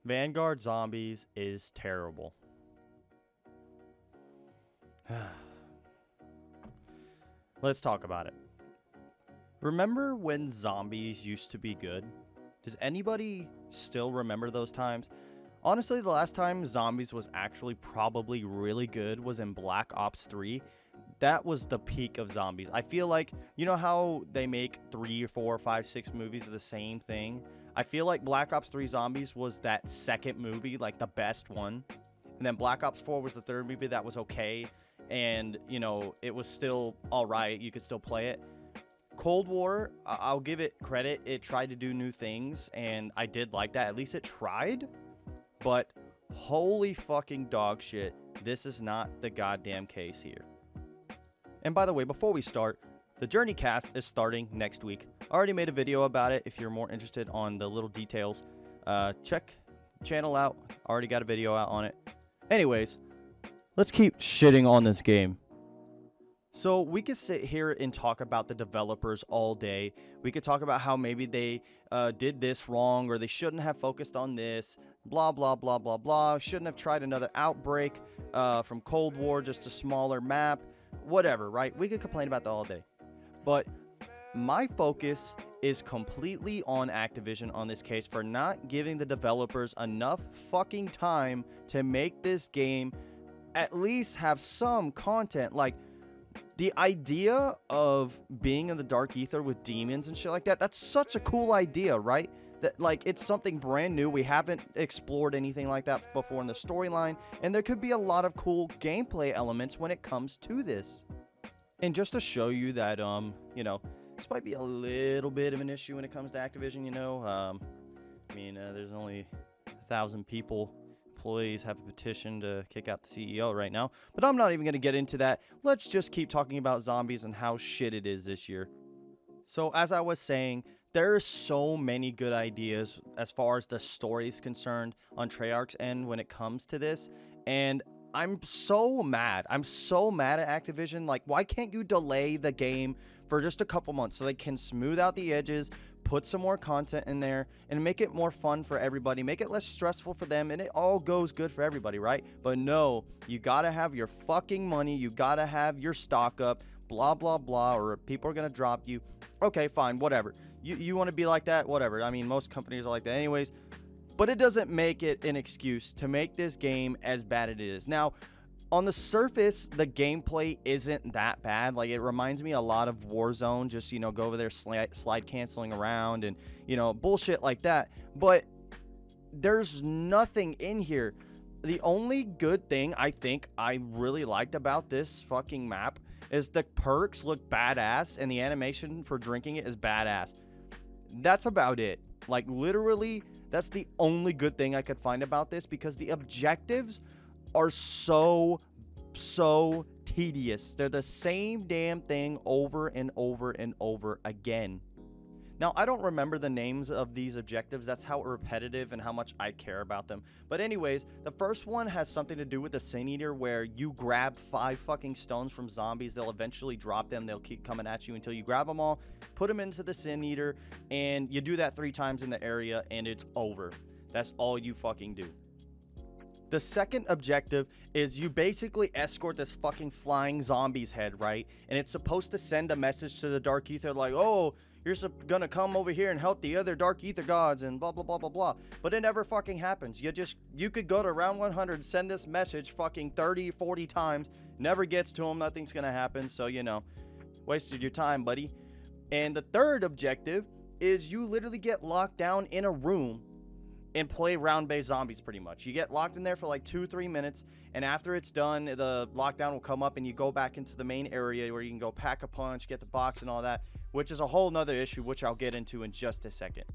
Vanguard Zombies is terrible. Let's talk about it. Remember when zombies used to be good? Does anybody still remember those times? Honestly, the last time zombies was actually probably really good was in Black Ops 3. That was the peak of zombies. I feel like, you know how they make 3 or 4 or 5, 6 movies of the same thing? I feel like Black Ops 3 Zombies was that second movie, like the best one. And then Black Ops 4 was the third movie that was okay. And, you know, it was still all right. You could still play it. Cold War, I'll give it credit. It tried to do new things, and I did like that. At least it tried. But holy fucking dog shit, this is not the goddamn case here. And by the way, before we start, the Journey cast is starting next week. I already made a video about it. If you're more interested on the little details, check channel out. Already got a video out on it. Anyways, let's keep shitting on this game. So we could sit here and talk about the developers all day. We could talk about how maybe they did this wrong, or they shouldn't have focused on this, blah, blah, blah, blah, blah. Shouldn't have tried another Outbreak from Cold War, just a smaller map, whatever, right? We could complain about that all day. But my focus is completely on Activision on this case for not giving the developers enough fucking time to make this game at least have some content. Like, the idea of being in the dark ether with demons and shit like that, that's such a cool idea, right? That, like, it's something brand new. We haven't explored anything like that before in the storyline, and there could be a lot of cool gameplay elements when it comes to this. And just to show you that, you know, this might be a little bit of an issue when it comes to Activision, you know. There's only 1,000 people. Employees have a petition to kick out the CEO right now, but I'm not even going to get into that. Let's just keep talking about zombies and how shit it is this year. So as I was saying, there are so many good ideas as far as the story is concerned on Treyarch's end when it comes to this, and I'm so mad. I'm so mad at Activision. Like, why can't you delay the game for just a couple months so they can smooth out the edges, put some more content in there, and make it more fun for everybody, make it less stressful for them, and it all goes good for everybody, right? But no, you gotta have your fucking money, you gotta have your stock up, blah, blah, blah, or people are gonna drop you. Okay, fine, whatever. You want to be like that? Whatever. I mean, most companies are like that anyways. But it doesn't make it an excuse to make this game as bad as it is. Now, on the surface, the gameplay isn't that bad. Like, it reminds me a lot of Warzone. Just, you know, go over there, slide canceling around and, you know, bullshit like that. But there's nothing in here. The only good thing I think I really liked about this fucking map is the perks look badass and the animation for drinking it is badass. That's about it. Like, literally, that's the only good thing I could find about this, because the objectives are so tedious. They're the same damn thing over and over and over again. Now, I don't remember the names of these objectives. That's how repetitive and how much I care about them. But anyways, the first one has something to do with the Sin Eater, where you grab 5 fucking stones from zombies. They'll eventually drop them. They'll keep coming at you until you grab them all, put them into the Sin Eater, and you do that 3 times in the area, and it's over. That's all you fucking do. The second objective is you basically escort this fucking flying zombie's head, right? And it's supposed to send a message to the Dark Ether like, oh, you're gonna come over here and help the other Dark Ether gods and blah, blah, blah, blah, blah. But it never fucking happens. You could go to round 100, send this message fucking 30, 40 times, never gets to them, nothing's gonna happen. So, you know, wasted your time, buddy. And the third objective is you literally get locked down in a room and play round-based zombies pretty much. You get locked in there for like 2-3 minutes, and after it's done, the lockdown will come up and you go back into the main area where you can go pack a punch, get the box and all that, which is a whole nother issue, which I'll get into in just a second.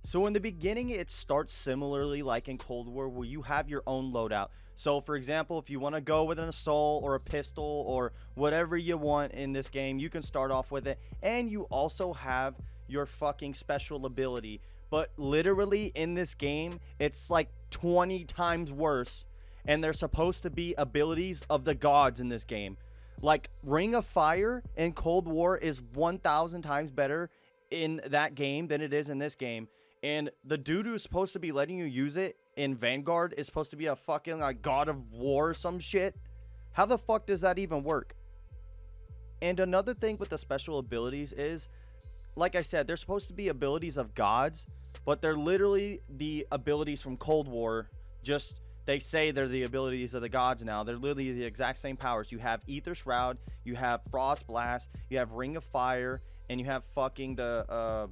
So in the beginning, it starts similarly like in Cold War, where you have your own loadout. So for example, if you want to go with an assault or a pistol or whatever you want in this game, you can start off with it. And you also have your fucking special ability. But literally in this game, it's like 20 times worse. And they're supposed to be abilities of the gods in this game. Like, Ring of Fire in Cold War is 1,000 times better in that game than it is in this game. And the dude who's supposed to be letting you use it in Vanguard is supposed to be a fucking like god of war or some shit. How the fuck does that even work? And another thing with the special abilities is, like I said, they're supposed to be abilities of gods, but they're literally the abilities from Cold War. Just, they say they're the abilities of the gods now. They're literally the exact same powers. You have Ether Shroud, you have Frost Blast, you have Ring of Fire, and you have fucking the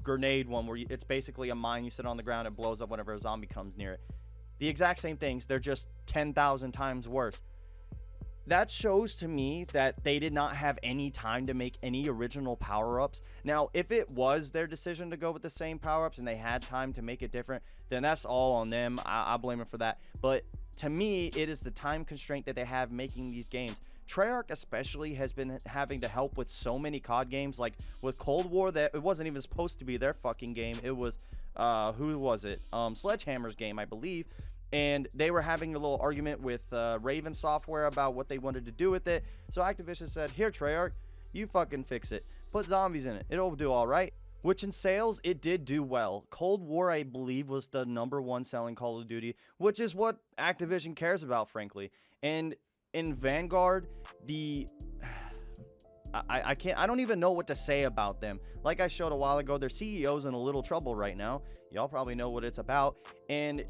grenade one where it's basically a mine. You sit on the ground, it blows up whenever a zombie comes near it. The exact same things. They're just 10,000 times worse. That shows to me that they did not have any time to make any original power-ups. Now, if it was their decision to go with the same power-ups and they had time to make it different, then that's all on them. I blame them for that. But to me, it is the time constraint that they have making these games. Treyarch especially has been having to help with so many COD games. Like with Cold War, that it wasn't even supposed to be their fucking game. It was, who was it? Sledgehammer's game, I believe. And they were having a little argument with Raven Software about what they wanted to do with it. So Activision said, here, Treyarch, you fucking fix it. Put zombies in it. It'll do all right. Which in sales, it did do well. Cold War, I believe, was the #1 selling Call of Duty, which is what Activision cares about, frankly. And in Vanguard, I don't even know what to say about them. Like I showed a while ago, their CEO's in a little trouble right now. Y'all probably know what it's about. And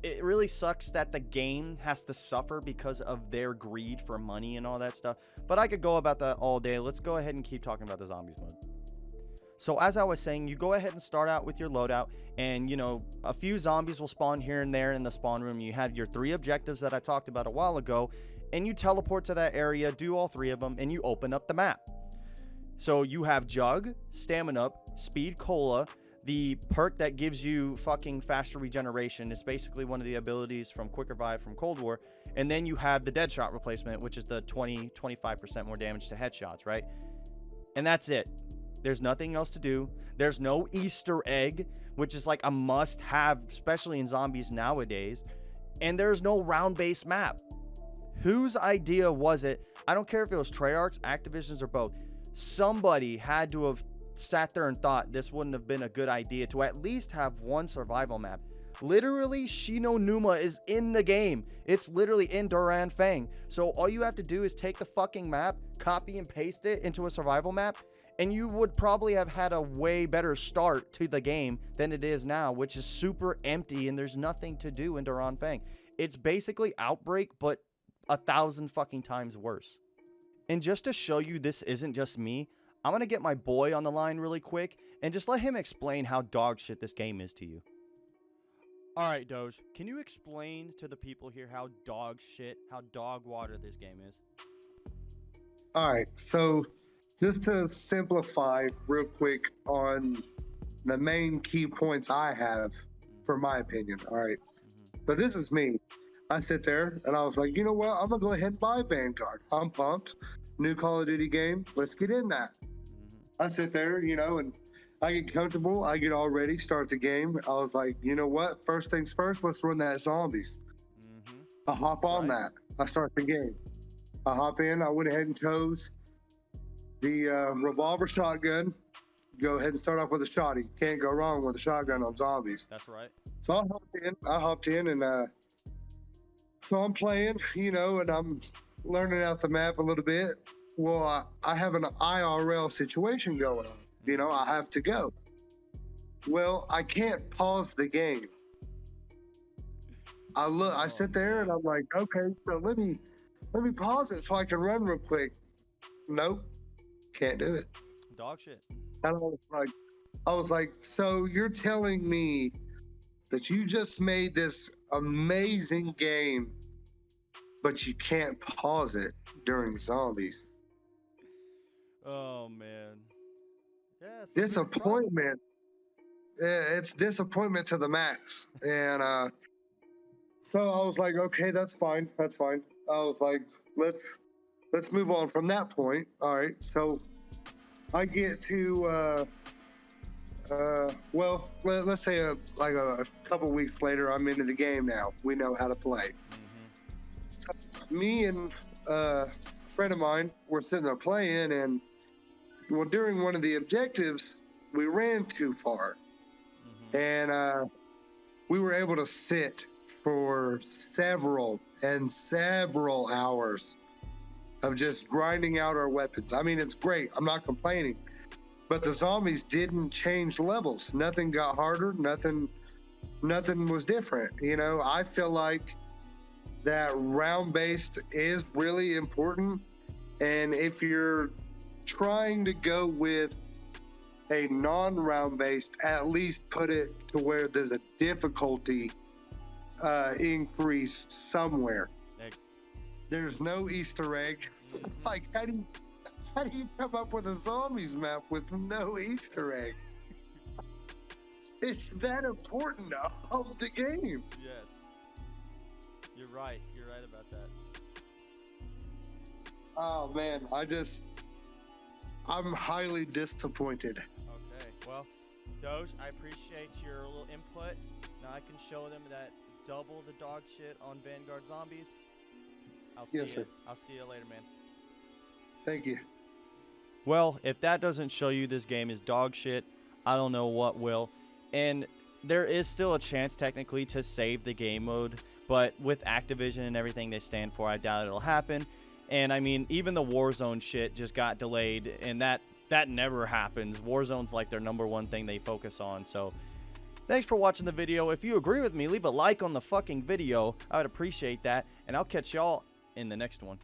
it really sucks that the game has to suffer because of their greed for money and all that stuff. But I could go about that all day. Let's go ahead and keep talking about the zombies mode. So as I was saying, you go ahead and start out with your loadout, and you know, a few zombies will spawn here and there in the spawn room. You have your 3 objectives that I talked about a while ago, and you teleport to that area, do all 3 of them, and you open up the map. So you have Jug, Stamina Up, Speed Cola, the perk that gives you fucking faster regeneration. It's basically one of the abilities from Quick Revive from Cold War. And then you have the Deadshot replacement, which is the 20-25% more damage to headshots, right? And that's it. There's nothing else to do. There's no Easter egg, which is like a must-have, especially in zombies nowadays. And there's no round-based map. Whose idea was it? I don't care if it was Treyarch's, Activision's, or both. Somebody had to have sat there and thought this wouldn't have been a good idea to at least have one survival map. Literally, Shino Numa is in the game. It's literally in Duran Fang. So all you have to do is take the fucking map, copy and paste it into a survival map, and you would probably have had a way better start to the game than it is now, which is super empty and there's nothing to do in Duran Fang. It's basically Outbreak, but 1,000 fucking times worse. And just to show you this isn't just me, I'm going to get my boy on the line really quick and just let him explain how dog shit this game is to you. Alright, Doge, can you explain to the people here how dog shit, how dog water this game is? Alright, so just to simplify real quick on the main key points I have, for my opinion, alright? But this is me. I sit there and I was like, you know what? I'm going to go ahead and buy Vanguard. I'm pumped. New Call of Duty game. Let's get in that. I sit there, you know, and I get comfortable. I get all ready, start the game. I was like, you know what? First things first, let's run that zombies. I hop on that. I start the game. I hop in. I went ahead and chose the revolver shotgun. Go ahead and start off with a shotty. Can't go wrong with a shotgun on zombies. That's right. So I hopped in and so I'm playing, you know, and I'm learning out the map a little bit. Well, I have an IRL situation going on. You know, I have to go. Well, I can't pause the game. I sit there and I'm like, okay, so let me pause it so I can run real quick. Nope, can't do it. Dog shit. And I was like, so you're telling me that you just made this amazing game, but you can't pause it during zombies? Oh man. Yeah. Disappointment. It's disappointment to the max. And so I was like, okay, that's fine. That's fine. I was like, let's move on from that point. All right. So I get to well, let's say a couple weeks later, I'm into the game now. We know how to play. So me and a friend of mine were sitting there playing, and well, during one of the objectives, we ran too far. and we were able to sit for several hours of just grinding out our weapons. I mean, it's great. I'm not complaining. But the zombies didn't change levels. Nothing got harder. Nothing was different. You know, I feel like that round-based is really important. And if you're trying to go with a non-round-based, at least put it to where there's a difficulty increase somewhere. There's no Easter egg. Like, how do you come up with a zombies map with no Easter egg? It's that important of the game. Yes. You're right. You're right about that. Oh man, I'm highly disappointed. Okay. Well, Doge, I appreciate your little input. Now I can show them that double the dog shit on Vanguard Zombies. Yes, sir. I'll see you later, man. Thank you. Well, if that doesn't show you this game is dog shit, I don't know what will. And there is still a chance technically to save the game mode, but with Activision and everything they stand for, I doubt it'll happen. And I mean, even the Warzone shit just got delayed, and that never happens. Warzone's like their #1 thing they focus on. So thanks for watching the video. If you agree with me, leave a like on the fucking video. I would appreciate that, and I'll catch y'all in the next one.